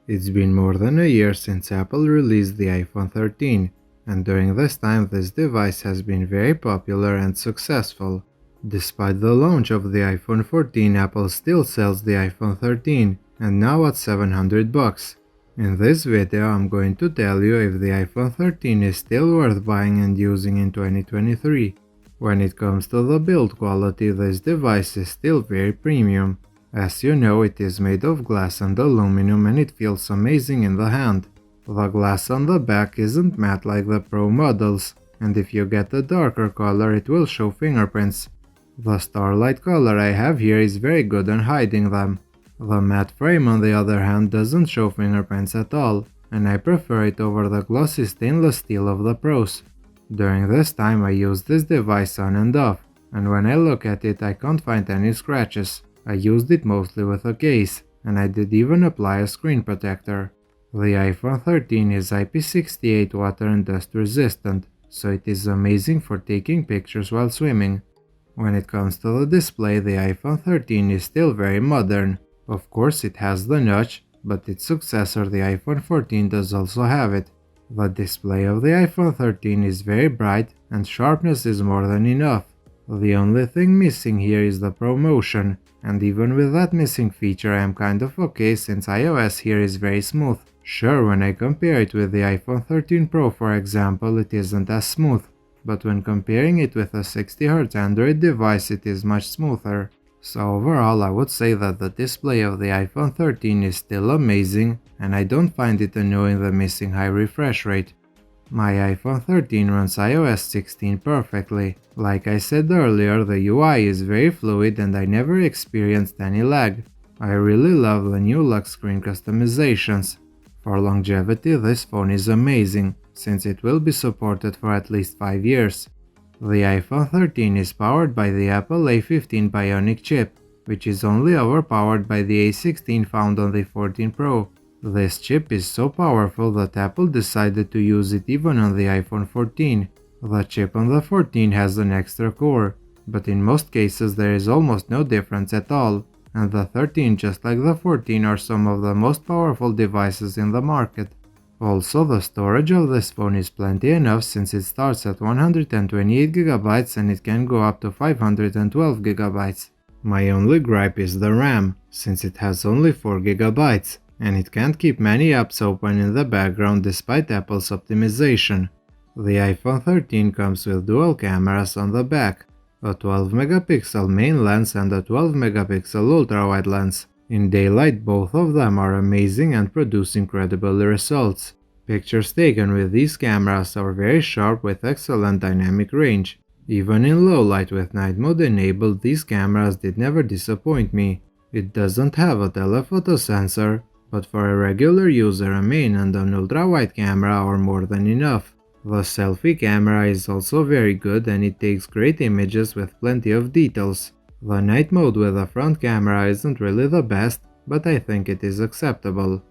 It's been more than a year since Apple released the iPhone 13, and during this time this device has been very popular and successful. Despite the launch of the iPhone 14, Apple still sells the iPhone 13, and now at $700. In this video I'm going to tell you if the iPhone 13 is still worth buying and using in 2023. When it comes to the build quality, this device is still very premium. As you know, it is made of glass and aluminum and it feels amazing in the hand. The glass on the back isn't matte like the Pro models, and if you get a darker color it will show fingerprints. The Starlight color I have here is very good on hiding them. The matte frame on the other hand doesn't show fingerprints at all, and I prefer it over the glossy stainless steel of the Pros. During this time I used this device on and off, and when I look at it I can't find any scratches. I used it mostly with a case, and I did even apply a screen protector. The iPhone 13 is IP68 water and dust resistant, so it is amazing for taking pictures while swimming. When it comes to the display, the iPhone 13 is still very modern. Of course it has the notch, but its successor the iPhone 14 does also have it. The display of the iPhone 13 is very bright and sharpness is more than enough. The only thing missing here is the ProMotion, and even with that missing feature I am kind of okay since iOS here is very smooth. Sure, when I compare it with the iPhone 13 Pro for example it isn't as smooth, but when comparing it with a 60Hz Android device it is much smoother. So overall I would say that the display of the iPhone 13 is still amazing, and I don't find it annoying the missing high refresh rate. My iPhone 13 runs iOS 16 perfectly. Like I said earlier, the UI is very fluid and I never experienced any lag. I really love the new lock screen customizations. For longevity, this phone is amazing, since it will be supported for at least 5 years. The iPhone 13 is powered by the Apple A15 Bionic chip, which is only overpowered by the A16 found on the 14 Pro. This chip is so powerful that Apple decided to use it even on the iPhone 14. The chip on the 14 has an extra core, but in most cases there is almost no difference at all, and the 13 just like the 14 are some of the most powerful devices in the market. Also, the storage of this phone is plenty enough since it starts at 128GB and it can go up to 512GB. My only gripe is the RAM, since it has only 4GB. And it can't keep many apps open in the background despite Apple's optimization. The iPhone 13 comes with dual cameras on the back, a 12-megapixel main lens and a 12-megapixel ultra-wide lens. In daylight both of them are amazing and produce incredible results. Pictures taken with these cameras are very sharp with excellent dynamic range. Even in low light with night mode enabled, these cameras did never disappoint me. It doesn't have a telephoto sensor, but for a regular user a main and an ultra-wide camera are more than enough. The selfie camera is also very good and it takes great images with plenty of details. The night mode with a front camera isn't really the best, but I think it is acceptable.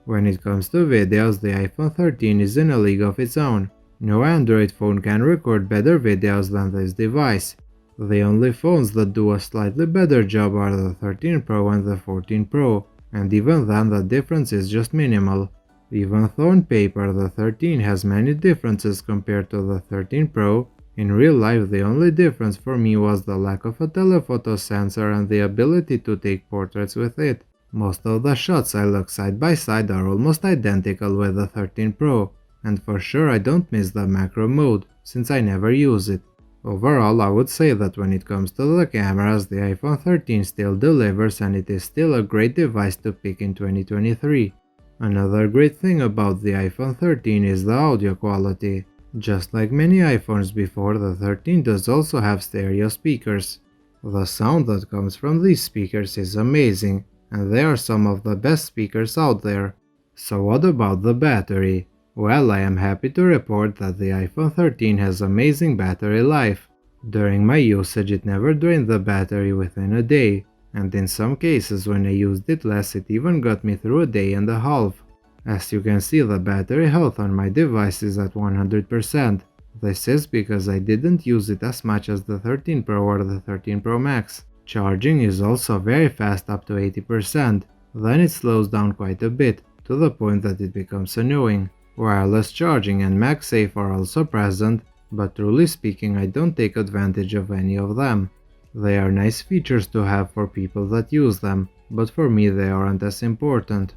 When it comes to videos, the iPhone 13 is in a league of its own. No Android phone can record better videos than this device. The only phones that do a slightly better job are the 13 Pro and the 14 Pro. And even then the difference is just minimal. Even though on paper the 13 has many differences compared to the 13 Pro, in real life the only difference for me was the lack of a telephoto sensor and the ability to take portraits with it. Most of the shots I look side by side are almost identical with the 13 Pro, and for sure I don't miss the macro mode, since I never use it. Overall, I would say that when it comes to the cameras, the iPhone 13 still delivers and it is still a great device to pick in 2023. Another great thing about the iPhone 13 is the audio quality. Just like many iPhones before, the 13 does also have stereo speakers. The sound that comes from these speakers is amazing, and they are some of the best speakers out there. So what about the battery? Well, I am happy to report that the iPhone 13 has amazing battery life. During my usage it never drained the battery within a day, and in some cases when I used it less it even got me through a day and a half. As you can see, the battery health on my device is at 100%. This is because I didn't use it as much as the 13 Pro or the 13 Pro Max. Charging is also very fast, up to 80%, then it slows down quite a bit. to the point that it becomes annoying. Wireless charging and MagSafe are also present, but truly speaking I don't take advantage of any of them. They are nice features to have for people that use them, but for me they aren't as important.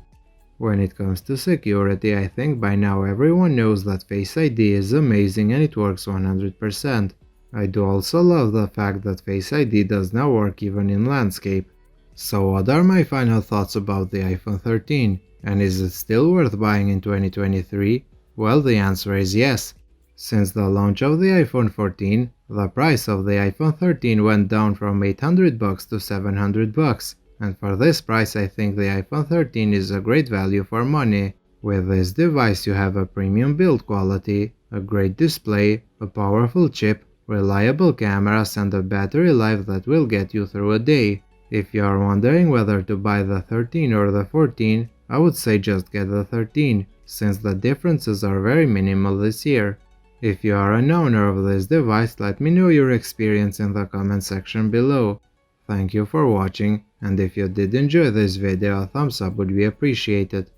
When it comes to security, I think by now everyone knows that Face ID is amazing and it works 100%. I do also love the fact that Face ID does now work even in landscape. So what are my final thoughts about the iPhone 13? And is it still worth buying in 2023? Well, the answer is yes. Since the launch of the iPhone 14, the price of the iPhone 13 went down from $800 to $700, and for this price I think the iPhone 13 is a great value for money. With this device you have a premium build quality, a great display, a powerful chip, reliable cameras and a battery life that will get you through a day. If you are wondering whether to buy the 13 or the 14, I would say just get the 13, since the differences are very minimal this year. If you are an owner of this device, let me know your experience in the comment section below. Thank you for watching, and if you did enjoy this video, a thumbs up would be appreciated.